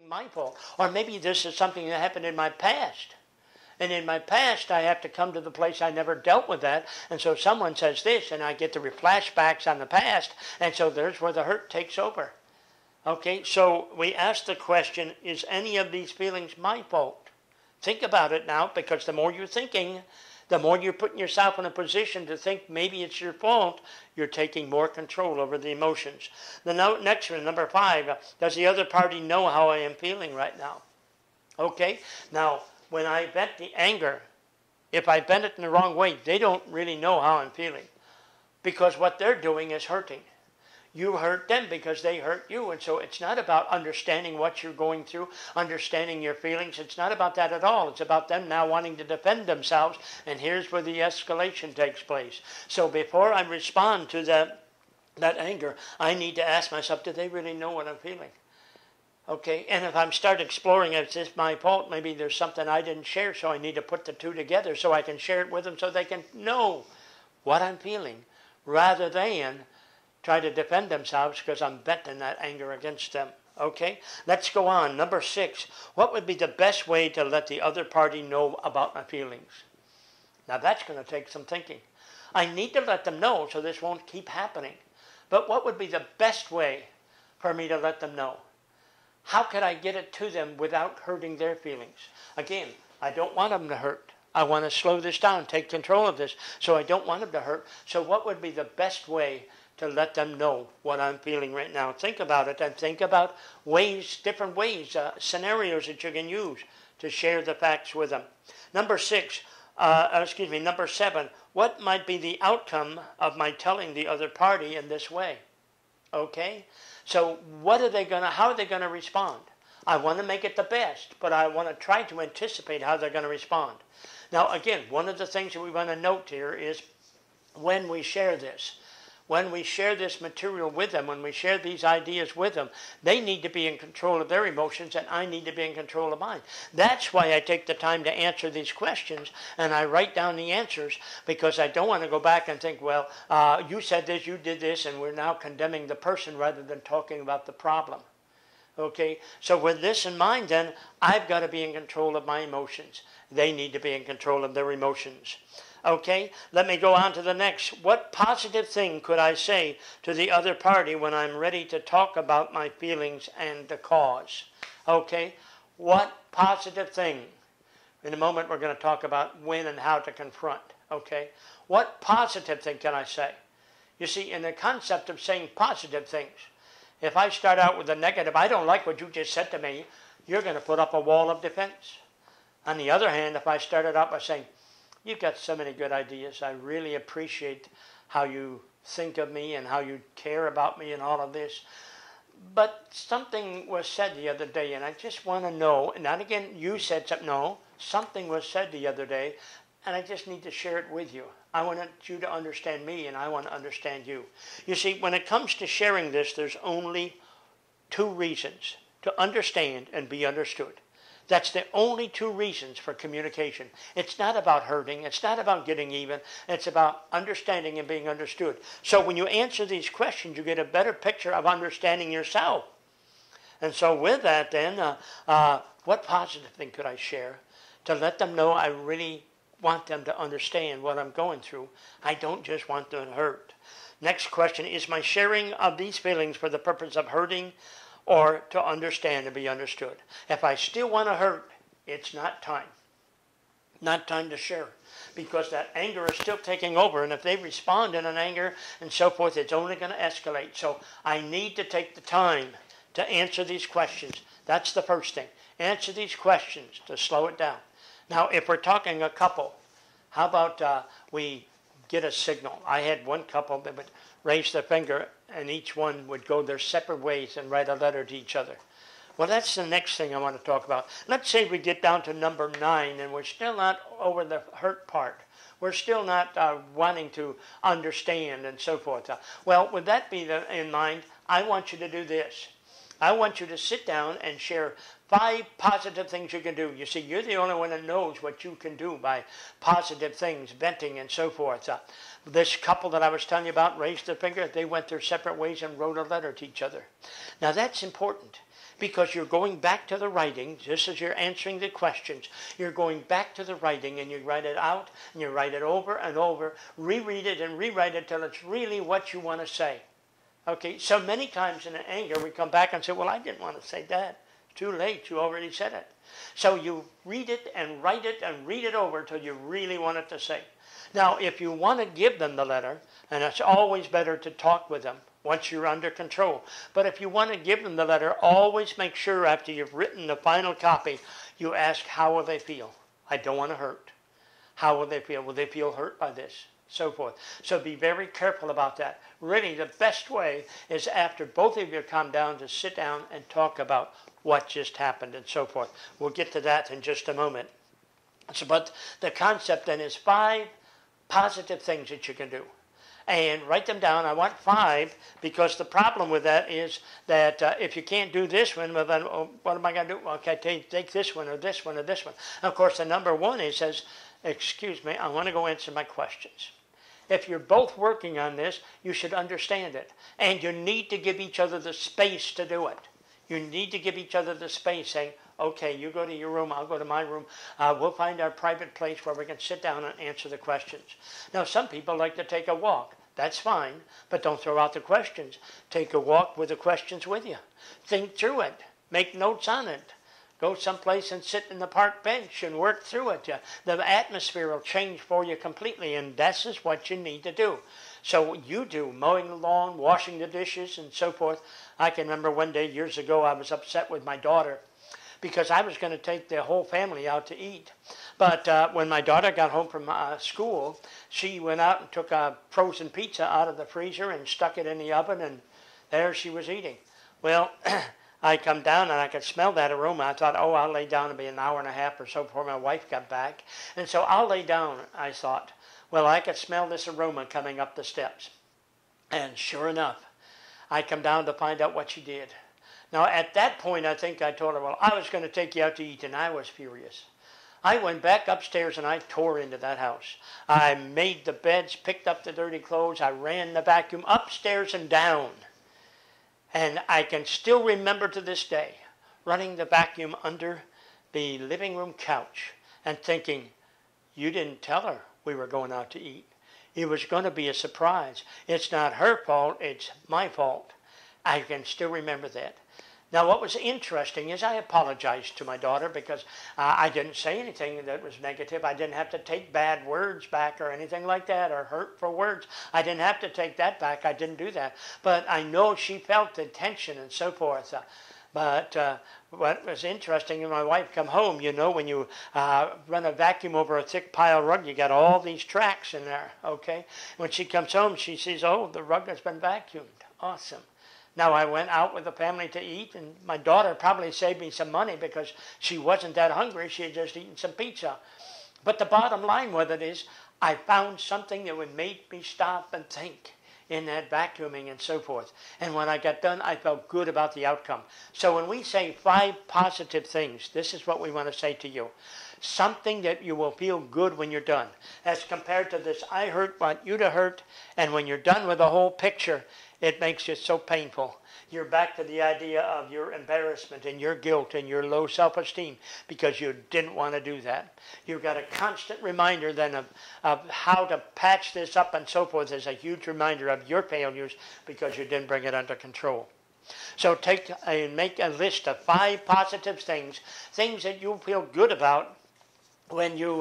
My fault. Or maybe this is something that happened in my past. And in my past, I have to come to the place I never dealt with that. And so someone says this, and I get the flashbacks on the past. And so there's where the hurt takes over. Okay, so we ask the question, is any of these feelings my fault? Think about it now, because the more you're thinking, the more you're putting yourself in a position to think maybe it's your fault, you're taking more control over the emotions. The next one, number 5, does the other party know how I am feeling right now? Okay, now when I vent the anger, if I vent it in the wrong way, they don't really know how I'm feeling, because what they're doing is hurting. You hurt them because they hurt you. And so it's not about understanding what you're going through, understanding your feelings. It's not about that at all. It's about them now wanting to defend themselves. And here's where the escalation takes place. So before I respond to that anger, I need to ask myself, do they really know what I'm feeling? Okay, and if I start exploring, is this my fault? Maybe there's something I didn't share, so I need to put the two together so I can share it with them so they can know what I'm feeling, rather than try to defend themselves because I'm venting that anger against them. Okay, let's go on. Number 6, what would be the best way to let the other party know about my feelings? Now that's going to take some thinking. I need to let them know so this won't keep happening. But what would be the best way for me to let them know? How could I get it to them without hurting their feelings? Again, I don't want them to hurt. I want to slow this down, take control of this, so I don't want them to hurt. So what would be the best way to let them know what I'm feeling right now? Think about it, and think about ways, different ways, scenarios that you can use to share the facts with them. Number 7, what might be the outcome of my telling the other party in this way? Okay, so how are they going to respond? I want to make it the best, but I want to try to anticipate how they're going to respond. Now again, one of the things that we want to note here is when we share this material with them, when we share these ideas with them, they need to be in control of their emotions, and I need to be in control of mine. That's why I take the time to answer these questions, and I write down the answers, because I don't want to go back and think, well, you said this, you did this, and we're now condemning the person rather than talking about the problem. Okay, so with this in mind, then, I've got to be in control of my emotions. They need to be in control of their emotions. Okay, let me go on to the next. What positive thing could I say to the other party when I'm ready to talk about my feelings and the cause? Okay, what positive thing? In a moment we're going to talk about when and how to confront. Okay, what positive thing can I say? You see, in the concept of saying positive things, if I start out with a negative, I don't like what you just said to me, you're going to put up a wall of defense. On the other hand, if I started out by saying, you've got so many good ideas. I really appreciate how you think of me and how you care about me and all of this. But something was said the other day, and I just want to know, and not again, you said something. No, something was said the other day, and I just need to share it with you. I want you to understand me, and I want to understand you. You see, when it comes to sharing this, there's only 2 reasons: to understand and be understood. That's the only 2 reasons for communication. It's not about hurting. It's not about getting even. It's about understanding and being understood. So when you answer these questions, you get a better picture of understanding yourself. And so with that then, what positive thing could I share to let them know I really want them to understand what I'm going through? I don't just want them to hurt. Next question, is my sharing of these feelings for the purpose of hurting or to understand and be understood? If I still want to hurt, it's not time. Not time to share, because that anger is still taking over, and if they respond in an anger and so forth, it's only going to escalate. So I need to take the time to answer these questions. That's the first thing. Answer these questions to slow it down. Now, if we're talking a couple, how about we get a signal? I had one couple that would raise their finger, and each one would go their separate ways and write a letter to each other. Well, that's the next thing I want to talk about. Let's say we get down to number 9, and we're still not over the hurt part. We're still not wanting to understand and so forth. Well, with that be in mind, I want you to do this. I want you to sit down and share 5 positive things you can do. You see, you're the only one that knows what you can do by positive things, venting and so forth. This couple that I was telling you about raised their finger. They went their separate ways and wrote a letter to each other. Now that's important, because you're going back to the writing, just as you're answering the questions. You're going back to the writing, and you write it out, and you write it over and over, reread it and rewrite it till it's really what you want to say. Okay, so many times in anger we come back and say, well, I didn't want to say that. It's too late, you already said it. So you read it and write it and read it over till you really want it to say. Now, if you want to give them the letter, and it's always better to talk with them once you're under control. But if you want to give them the letter, always make sure after you've written the final copy, you ask, how will they feel? I don't want to hurt. How will they feel? Will they feel hurt by this? So forth. So be very careful about that. Really, the best way is after both of you come down to sit down and talk about what just happened and so forth. We'll get to that in just a moment. So, but the concept then is 5 positive things that you can do. And write them down. I want 5 because the problem with that is that if you can't do this one, well then what am I going to do? Well, okay, take this one or this one or this one. And of course, the number 1 is says, excuse me, I want to go answer my questions. If you're both working on this, you should understand it. And you need to give each other the space to do it. You need to give each other the space, saying, okay, you go to your room, I'll go to my room. We'll find our private place where we can sit down and answer the questions. Now, some people like to take a walk. That's fine, but don't throw out the questions. Take a walk with the questions with you. Think through it. Make notes on it. Go someplace and sit in the park bench and work through it. The atmosphere will change for you completely, and this is what you need to do. So you do mowing the lawn, washing the dishes, and so forth. I can remember one day years ago I was upset with my daughter because I was going to take the whole family out to eat. But when my daughter got home from school, she went out and took a frozen pizza out of the freezer and stuck it in the oven, and there she was eating. Well, I come down and I could smell that aroma. I thought, oh, I'll lay down. It'll be an hour and a half or so before my wife got back. And so I'll lay down, I thought. Well, I could smell this aroma coming up the steps. And sure enough, I come down to find out what she did. Now, at that point, I think I told her, well, I was going to take you out to eat, and I was furious. I went back upstairs and I tore into that house. I made the beds, picked up the dirty clothes. I ran the vacuum upstairs and down. And I can still remember to this day running the vacuum under the living room couch and thinking, you didn't tell her we were going out to eat. It was going to be a surprise. It's not her fault, it's my fault. I can still remember that. Now, what was interesting is I apologized to my daughter because I didn't say anything that was negative. I didn't have to take bad words back or anything like that, or hurtful words. I didn't have to take that back. I didn't do that. But I know she felt the tension and so forth. But what was interesting, when my wife come home, you know, when you run a vacuum over a thick pile rug, you got all these tracks in there, okay? When she comes home, she sees, oh, the rug has been vacuumed. Awesome. Now, I went out with the family to eat, and my daughter probably saved me some money because she wasn't that hungry. She had just eaten some pizza. But the bottom line with it is I found something that would make me stop and think in that vacuuming and so forth. And when I got done, I felt good about the outcome. So when we say 5 positive things, this is what we want to say to you. Something that you will feel good when you're done. As compared to this, I want you to hurt, and when you're done with the whole picture, it makes it so painful. You're back to the idea of your embarrassment and your guilt and your low self-esteem because you didn't want to do that. You've got a constant reminder then of how to patch this up and so forth. There's a huge reminder of your failures because you didn't bring it under control. So take and make a list of 5 positive things that you'll feel good about when you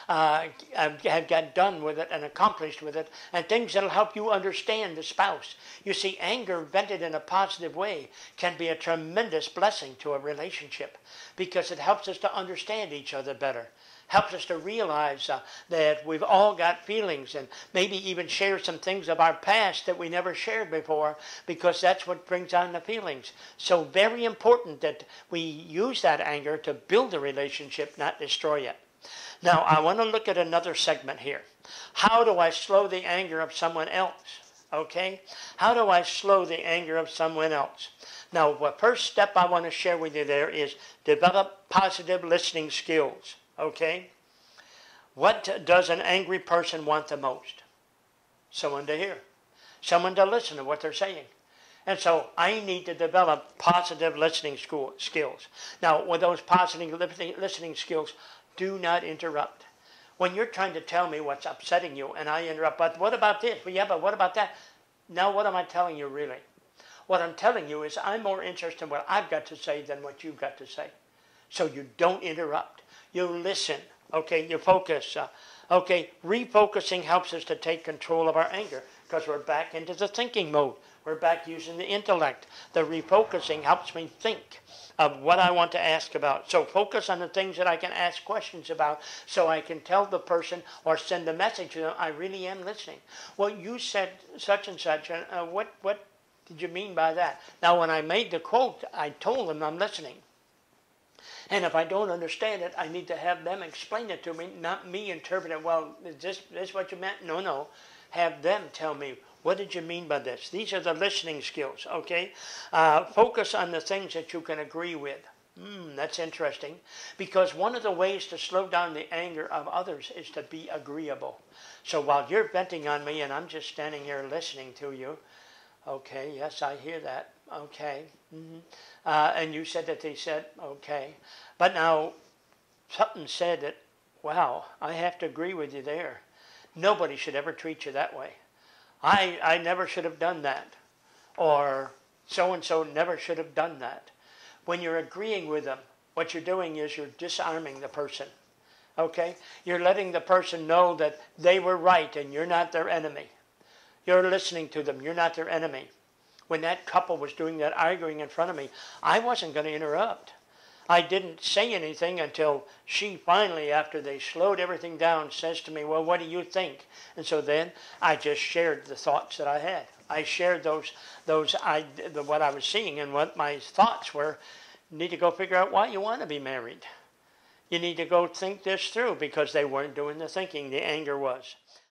have got done with it and accomplished with it, and things that will help you understand the spouse. You see, anger vented in a positive way can be a tremendous blessing to a relationship because it helps us to understand each other better. Helps us to realize that we've all got feelings, and maybe even share some things of our past that we never shared before, because that's what brings on the feelings. So very important that we use that anger to build a relationship, not destroy it. Now, I want to look at another segment here. How do I slow the anger of someone else? Okay? How do I slow the anger of someone else? Now, the first step I want to share with you there is develop positive listening skills. Okay? What does an angry person want the most? Someone to hear. Someone to listen to what they're saying. And so I need to develop positive listening skills. Now, with those positive listening skills, do not interrupt. When you're trying to tell me what's upsetting you and I interrupt, but what about this? Well, yeah, but what about that? Now, what am I telling you really? What I'm telling you is I'm more interested in what I've got to say than what you've got to say. So you don't interrupt. You listen. Okay, you focus. Okay, refocusing helps us to take control of our anger because we're back into the thinking mode. We're back using the intellect. The refocusing helps me think of what I want to ask about. So focus on the things that I can ask questions about so I can tell the person or send a message to them, I really am listening. Well, you said such and such. What did you mean by that? Now, when I made the quote, I told them I'm listening. And if I don't understand it, I need to have them explain it to me, not me interpret it. Well, is this what you meant? No. Have them tell me, what did you mean by this? These are the listening skills, okay? Focus on the things that you can agree with. That's interesting. Because one of the ways to slow down the anger of others is to be agreeable. So while you're venting on me and I'm just standing here listening to you, okay, yes, I hear that. Okay. And you said that they said, okay. But now, something said that, wow, I have to agree with you there. Nobody should ever treat you that way. I never should have done that. Or so-and-so never should have done that. When you're agreeing with them, what you're doing is you're disarming the person. Okay? You're letting the person know that they were right and you're not their enemy. You're listening to them. You're not their enemy. When that couple was doing that arguing in front of me, I wasn't going to interrupt. I didn't say anything until she finally, after they slowed everything down, says to me, well, what do you think? And so then I just shared the thoughts that I had. I shared what I was seeing and what my thoughts were. You need to go figure out why you want to be married. You need to go think this through because they weren't doing the thinking. The anger was.